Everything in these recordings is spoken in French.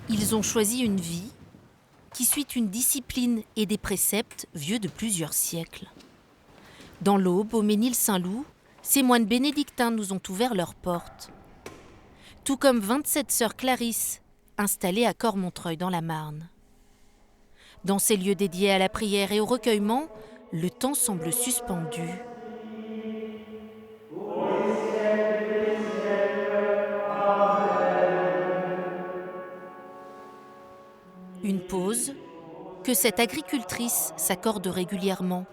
Ils ont choisi une vie qui suit une discipline et des préceptes vieux de plusieurs siècles. Dans l'Aube, au Mesnil-Saint-Loup, ces moines bénédictins nous ont ouvert leurs portes. Tout comme 27 sœurs Clarisse, installées à Cormontreuil dans la Marne. Dans ces lieux dédiés à la prière et au recueillement, le temps semble suspendu. Une pause que cette agricultrice s'accorde régulièrement.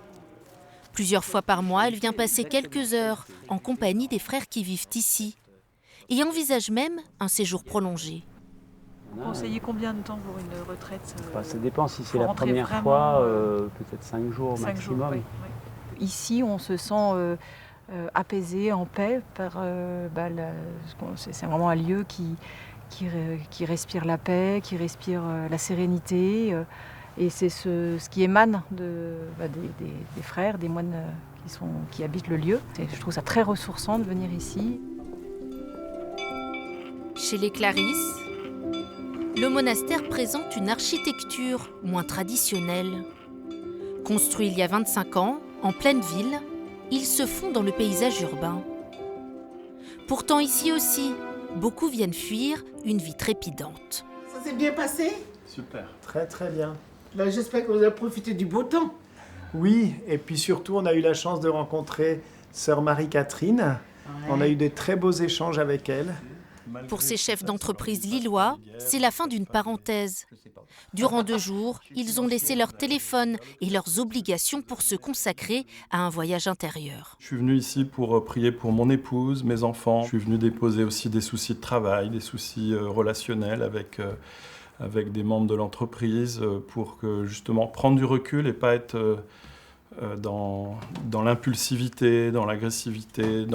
Plusieurs fois par mois, elle vient passer quelques heures en compagnie des frères qui vivent ici et envisage même un séjour prolongé. Vous conseillez combien de temps pour une retraite Ça dépend, si c'est la première fois, peut-être 5 jours 5 maximum. Jours, oui. Ici, on se sent apaisé, en paix, c'est vraiment un lieu qui respire la paix, qui respire la sérénité. Et c'est ce qui émane des frères, des moines qui habitent le lieu. Je trouve ça très ressourçant de venir ici. Chez les Clarisses, le monastère présente une architecture moins traditionnelle. Construit il y a 25 ans, en pleine ville, il se fond dans le paysage urbain. Pourtant ici aussi, beaucoup viennent fuir une vie trépidante. Ça s'est bien passé ? Super. Très très bien. Là, j'espère que vous avez profité du beau temps. Oui, et puis surtout, on a eu la chance de rencontrer sœur Marie-Catherine. Ouais. On a eu des très beaux échanges avec elle. Pour ces chefs d'entreprise lillois, c'est la fin d'une parenthèse. Durant 2 jours, ils ont laissé leur téléphone et leurs obligations pour se consacrer à un voyage intérieur. Je suis venu ici pour prier pour mon épouse, mes enfants. Je suis venu déposer aussi des soucis de travail, des soucis relationnels avec des membres de l'entreprise pour que justement prendre du recul et pas être dans l'impulsivité, dans l'agressivité,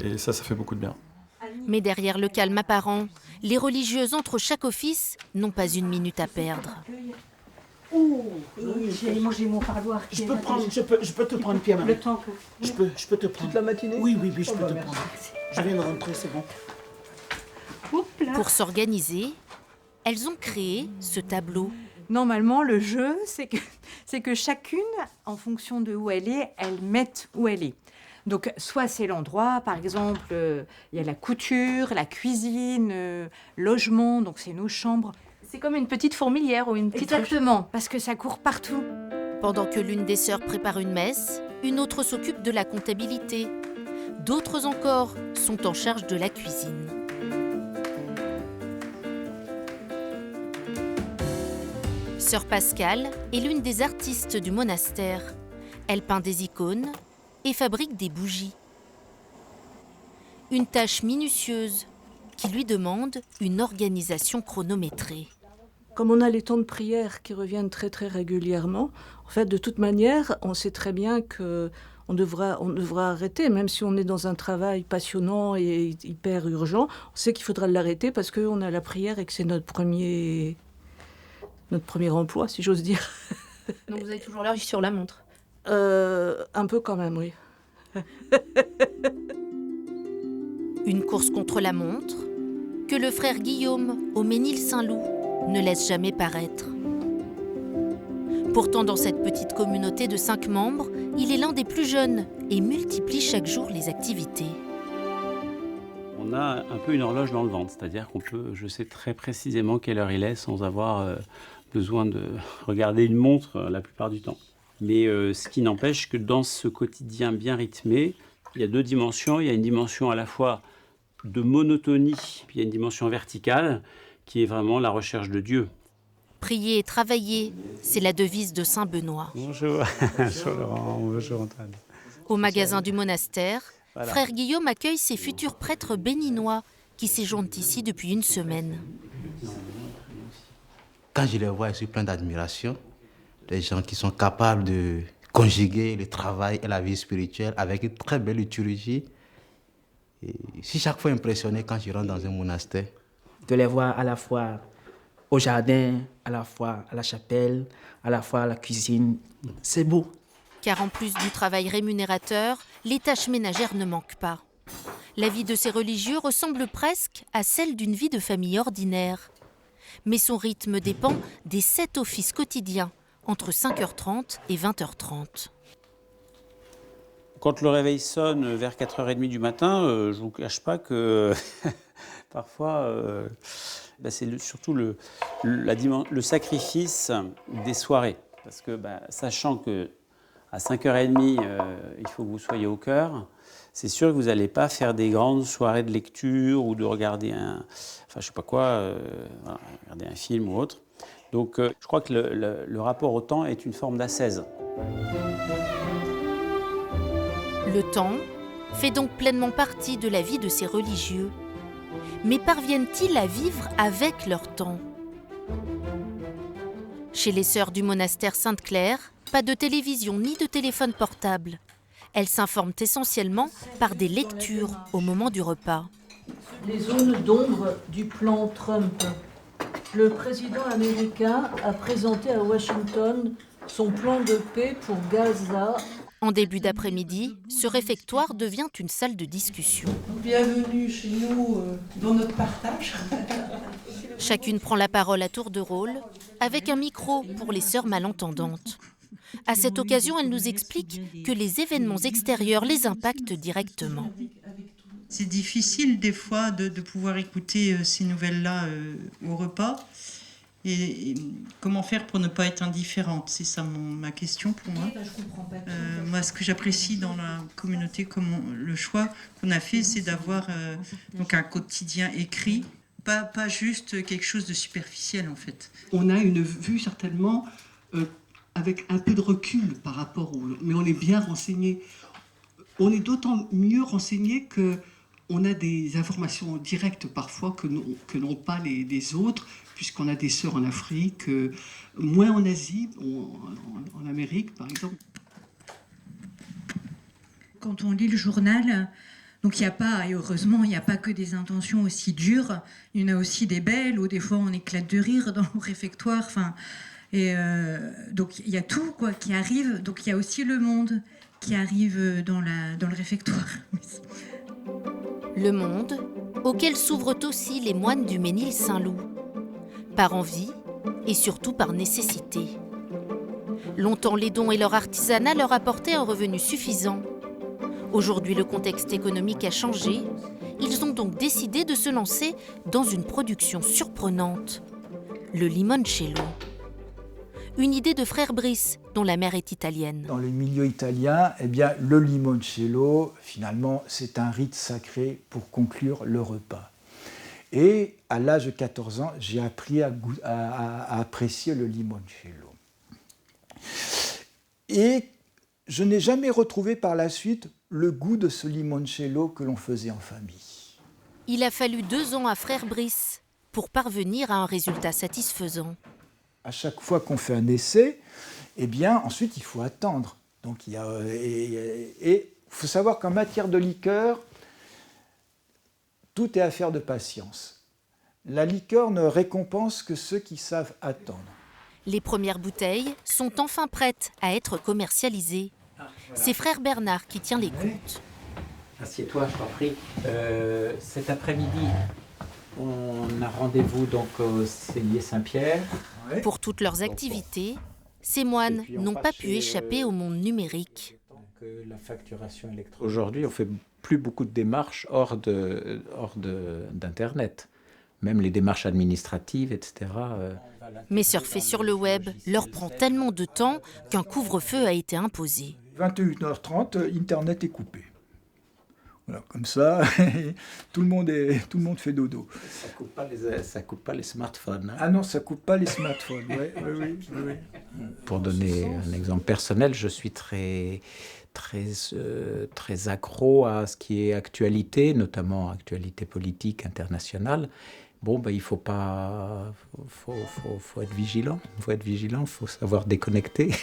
et ça fait beaucoup de bien. Mais derrière le calme apparent, les religieuses entre chaque office n'ont pas une minute à perdre. Oh, j'ai mangé mon fardoir. Je peux te prendre, Pierre. Le temps que... Je peux te prendre. Toute la matinée ? Oui, je peux te prendre. Je viens de rentrer, c'est bon. Pour s'organiser, elles ont créé ce tableau. Normalement, le jeu, c'est que chacune, en fonction de où elle est, elle mette où elle est. Donc, soit c'est l'endroit, par exemple, il y a la couture, la cuisine, logement, donc c'est nos chambres. C'est comme une petite fourmilière ou une petite... Exactement, parce que ça court partout. Pendant que l'une des sœurs prépare une messe, une autre s'occupe de la comptabilité. D'autres encore sont en charge de la cuisine. Sœur Pascale est l'une des artistes du monastère. Elle peint des icônes et fabrique des bougies. Une tâche minutieuse qui lui demande une organisation chronométrée. Comme on a les temps de prière qui reviennent très très régulièrement, en fait, de toute manière, on sait très bien qu'on devra arrêter, même si on est dans un travail passionnant et hyper urgent, on sait qu'il faudra l'arrêter parce qu'on a la prière et que c'est notre premier emploi, si j'ose dire. Donc vous avez toujours l'heure sur la montre ? Un peu quand même, oui. Une course contre la montre que le frère Guillaume, au Mesnil-Saint-Loup, ne laisse jamais paraître. Pourtant, dans cette petite communauté de 5 membres, il est l'un des plus jeunes et multiplie chaque jour les activités. On a un peu une horloge dans le ventre, c'est-à-dire je sais très précisément quelle heure il est sans avoir besoin de regarder une montre la plupart du temps. Mais ce qui n'empêche que dans ce quotidien bien rythmé, il y a 2 dimensions. Il y a une dimension à la fois de monotonie, puis il y a une dimension verticale qui est vraiment la recherche de Dieu. Prier et travailler, c'est la devise de Saint Benoît. Bonjour, bonjour Laurent, bonjour Antoine. Au magasin du monastère, voilà. Frère Guillaume accueille ses futurs prêtres béninois qui séjournent ici depuis une semaine. Quand je les vois, je suis plein d'admiration. Des gens qui sont capables de conjuguer le travail et la vie spirituelle avec une très belle liturgie. Et je suis chaque fois impressionné quand je rentre dans un monastère. De les voir à la fois au jardin, à la fois à la chapelle, à la fois à la cuisine, c'est beau. Car en plus du travail rémunérateur, les tâches ménagères ne manquent pas. La vie de ces religieux ressemble presque à celle d'une vie de famille ordinaire. Mais son rythme dépend des 7 offices quotidiens, entre 5h30 et 20h30. Quand le réveil sonne vers 4h30 du matin, je ne vous cache pas que parfois, c'est surtout le sacrifice des soirées. Parce que sachant qu'à 5h30, il faut que vous soyez au cœur, c'est sûr que vous n'allez pas faire des grandes soirées de lecture ou de regarder regarder un film ou autre. Donc je crois que le rapport au temps est une forme d'ascèse. Le temps fait donc pleinement partie de la vie de ces religieux. Mais parviennent-ils à vivre avec leur temps ? Chez les sœurs du monastère Sainte-Claire, pas de télévision ni de téléphone portable. Elles s'informent essentiellement par des lectures au moment du repas. Les zones d'ombre du plan Trump. Le président américain a présenté à Washington son plan de paix pour Gaza. En début d'après-midi, ce réfectoire devient une salle de discussion. Bienvenue chez nous dans notre partage. Chacune prend la parole à tour de rôle, avec un micro pour les sœurs malentendantes. À cette occasion, elle nous explique que les événements extérieurs les impactent directement. C'est difficile des fois de pouvoir écouter ces nouvelles-là au repas. Et comment faire pour ne pas être indifférente ? C'est ça ma question pour moi. Moi, ce que j'apprécie dans la communauté, le choix qu'on a fait, c'est d'avoir donc un quotidien écrit, pas juste quelque chose de superficiel en fait. On a une vue certainement avec un peu de recul par rapport mais on est bien renseigné. On est d'autant mieux renseigné que on a des informations directes parfois que n'ont pas les autres, puisqu'on a des sœurs en Afrique, moins en Asie, en Amérique par exemple. Quand on lit le journal, donc il n'y a pas, et heureusement, il n'y a pas que des intentions aussi dures, il y en a aussi des belles, où des fois on éclate de rire dans le réfectoire, donc il y a tout qui arrive, donc il y a aussi le monde qui arrive dans le réfectoire. Le monde, auquel s'ouvrent aussi les moines du Ménil-Saint-Loup, par envie et surtout par nécessité. Longtemps, les dons et leur artisanat leur apportaient un revenu suffisant. Aujourd'hui, le contexte économique a changé. Ils ont donc décidé de se lancer dans une production surprenante, le limoncello. Une idée de frère Brice, dont la mère est italienne. Dans le milieu italien, le limoncello, finalement, c'est un rite sacré pour conclure le repas. Et à l'âge de 14 ans, j'ai appris à apprécier le limoncello. Et je n'ai jamais retrouvé par la suite le goût de ce limoncello que l'on faisait en famille. Il a fallu 2 ans à frère Brice pour parvenir à un résultat satisfaisant. À chaque fois qu'on fait un essai, ensuite il faut attendre. Donc il faut savoir qu'en matière de liqueur, tout est affaire de patience. La liqueur ne récompense que ceux qui savent attendre. Les premières bouteilles sont enfin prêtes à être commercialisées. C'est frère Bernard qui tient les comptes. Assieds-toi, je t'en prie. Cet après-midi, on a rendez-vous donc au cellier Saint-Pierre. Pour toutes leurs activités, ces moines n'ont pas pu échapper au monde numérique. La facturation électronique. Aujourd'hui, on ne fait plus beaucoup de démarches hors d'Internet. Même les démarches administratives, etc. Mais surfer sur le web leur prend tellement de temps qu'un couvre-feu a été imposé. 21h30, Internet est coupé. Voilà, comme ça, tout le monde fait dodo. Ça coupe pas les smartphones. Hein. Ah non, ça coupe pas les smartphones. Oui. Pour donner un exemple personnel, je suis très accro à ce qui est actualité, notamment actualité politique internationale. Il faut être vigilant. Il faut savoir déconnecter.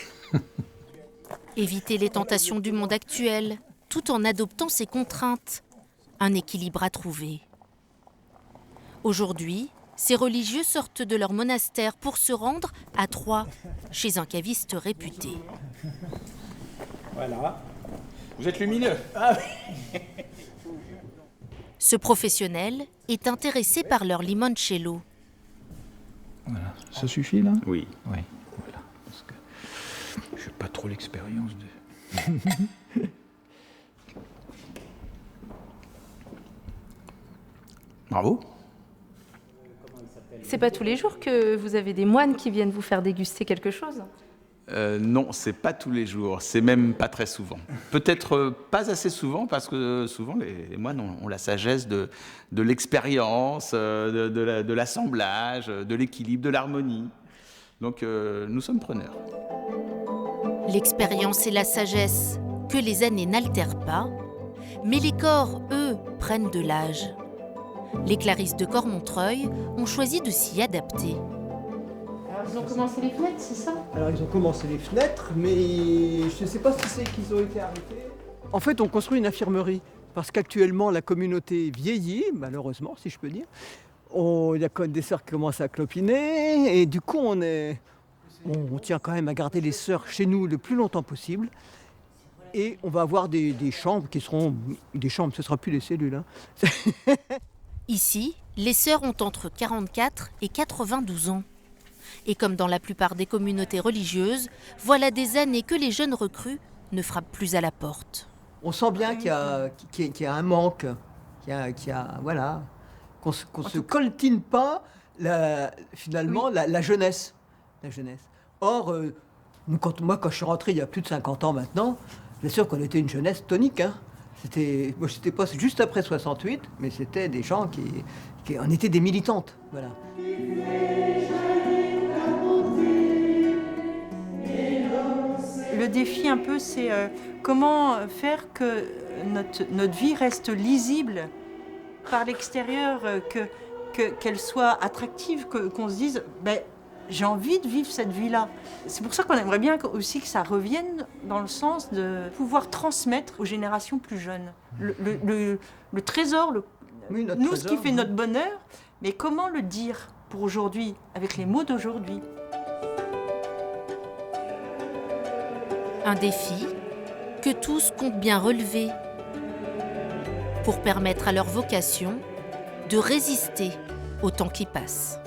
Éviter les tentations du monde actuel, tout en adoptant ses contraintes. Un équilibre à trouver. Aujourd'hui, ces religieux sortent de leur monastère pour se rendre à Troyes, chez un caviste réputé. Voilà. Vous êtes lumineux. Ah oui. Ce professionnel est intéressé par leur limoncello. Voilà. Ça suffit là? Oui. Oui, voilà. Parce que je n'ai pas trop l'expérience de... Bravo. C'est pas tous les jours que vous avez des moines qui viennent vous faire déguster quelque chose? Non, c'est pas tous les jours, c'est même pas très souvent. Peut-être pas assez souvent parce que souvent les moines ont la sagesse de l'expérience, de l'assemblage, de l'équilibre, de l'harmonie. Donc nous sommes preneurs. L'expérience et la sagesse que les années n'altèrent pas, mais les corps, eux, prennent de l'âge. Les Clarisses de Cormontreuil ont choisi de s'y adapter. Alors ils ont commencé les fenêtres, c'est ça? Alors ils ont commencé les fenêtres, mais je ne sais pas si c'est qu'ils ont été arrêtés. En fait, on construit une infirmerie, parce qu'actuellement la communauté vieillit, malheureusement, si je peux dire. Il y a quand même des sœurs qui commencent à clopiner, et du coup on tient quand même à garder les sœurs chez nous le plus longtemps possible. Et on va avoir des chambres qui seront... Des chambres, ce ne sera plus des cellules. Hein. Ici, les sœurs ont entre 44 et 92 ans. Et comme dans la plupart des communautés religieuses, voilà des années que les jeunes recrues ne frappent plus à la porte. On sent bien qu'il y a un manque, voilà, qu'on ne se coltine pas finalement la jeunesse. La jeunesse. Or, moi quand je suis rentré il y a plus de 50 ans maintenant, bien sûr qu'on était une jeunesse tonique. Hein. Moi, c'était pas juste après 68, mais c'était des gens on était des militantes. Voilà. Le défi un peu, c'est comment faire que notre vie reste lisible par l'extérieur, qu'elle soit attractive, qu'on se dise j'ai envie de vivre cette vie-là. C'est pour ça qu'on aimerait bien aussi que ça revienne dans le sens de pouvoir transmettre aux générations plus jeunes. Le trésor, ce qui fait notre bonheur, mais comment le dire pour aujourd'hui, avec les mots d'aujourd'hui. Un défi que tous comptent bien relever pour permettre à leur vocation de résister au temps qui passe.